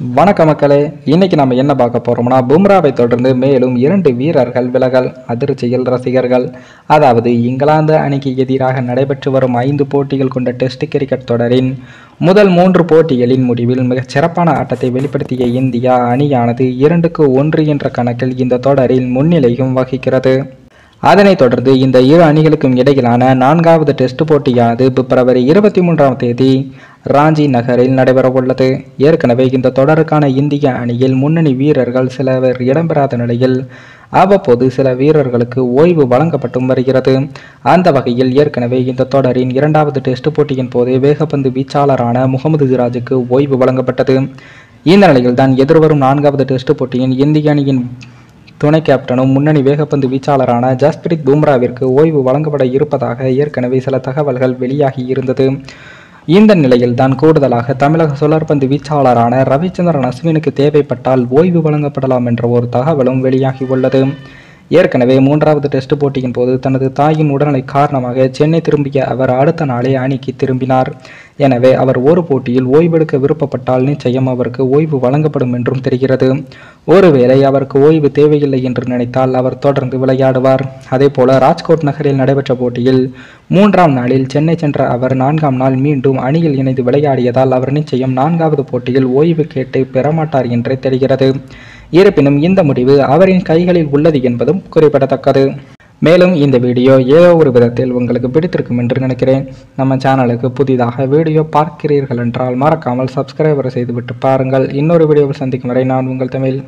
வணக்க மக்களே, இன்னைக்கு நம்ம என்ன பார்க்க போறோம்னா, பும்ராவை தொடர்ந்து மேலும் 2 வீரர்கள் விலகல். அதிர்ச்சியில் ரசிகர்கள். அதாவது இங்கிலாந்து அணிக்கு எதிராக நடைபெற்று வரும் 5 போட்டிகள் கொண்ட டெஸ்ட் கிரிக்கெட் தொடரின் முதல் 3 போட்டிகளின் முடிவில் மிகச் சிறப்பான ஆட்டத்தை வெளிப்படுத்திய இந்தியா அணியானது 2-1 என்ற கணக்கில் இந்த தொடரில் முன்னிலையும் வகிக்கிறது. அதனைத் தொடர்ந்து இந்த இரு அணிகளுக்கும் இடையிலான 4வது டெஸ்ட் போட்டியானது பிப்ரவரி 23ஆம் தேதி ராஞ்சி நகரில் நடைபெறவுள்ளது. ஏற்கனவே இந்த தொடருக்கான இந்திய அணியில் முன்னணி வீரர்கள் சிலர் இடம்பெறாத நிலையில் அவ்வப்போது சில வீரர்களுக்கு ஓய்வு வழங்கப்பட்டும் வருகிறது. அந்த வகையில் ஏற்கனவே இந்த தொடரின் 2வது டெஸ்ட் போட்டியின் போது வேகப்பந்து வீச்சாளரான முகமது சிராஜுக்கு ஓய்வு வழங்கப்பட்டது. இந்த நிலையில்தான் எதிர்வரும் 4வது டெஸ்ட் போட்டியின் இந்திய அணியின் துணை கேப்டனும் முன்னணி வேகப்பந்து வீச்சாளரான ஜஸ்பிரீத் பும்ராவிற்கு ஓய்வு வழங்கப்பட இருப்பதாக ஏற்கனவே சில தகவல்கள் வெளியாகி இருந்தது. இந்த நிலையில்தான் கூடுதலாக தமிழக சுழற்பந்து வீச்சாளரான ரவிச்சந்திரன் அஸ்வினுக்கு தேவைப்பட்டால் ஓய்வு வழங்கப்படலாம் என்ற ஒரு தகவலும் வெளியாகி உள்ளது. ஏற்கனவே 3வது டெஸ்ட் போட்டியின் போது தனது தாயின் உடல்நிலை காரணமாக சென்னை திரும்பிய அவர் அடுத்த நாளே அணிக்கு திரும்பினார். எனவே அவர் ஒரு போட்டியில் ஓய்வெடுக்க விருப்பப்பட்டால் நிச்சயம் அவருக்கு ஓய்வு வழங்கப்படும் என்றும் தெரிகிறது. ஒருவேளை அவருக்கு ஓய்வு தேவையில்லை என்று நினைத்தால் அவர் தொடர்ந்து விளையாடுவார். அதே போல ராஜ்கோட் நகரில் நடைபெற்ற போட்டியில் 3ஆம் நாளில் சென்னை சென்ற அவர் 4ஆம் நாள் மீண்டும் அணியில் இணைந்து விளையாடியதால் அவர் நிச்சயம் 4வது போட்டியில் ஓய்வு கேட்டு பெறமாட்டார் என்றே தெரிகிறது. இருப்பினும் இந்த முடிவு அவரின் கைகளில் உள்ளது என்பதும் குறிப்பிடத்தக்கது. மேலும் இந்த வீடியோ ஏதோ ஒரு விதத்தில் உங்களுக்கு பிடித்திருக்கும் என்று நினைக்கிறேன். நம்ம சேனலுக்கு புதிதாக வீடியோ பார்க்கிறீர்கள் என்றால் மறக்காமல் சப்ஸ்கிரைபர் செய்துவிட்டு பாருங்கள். இன்னொரு வீடியோவில் சந்திக்கும் வரை நான் உங்கள் தமிழ்.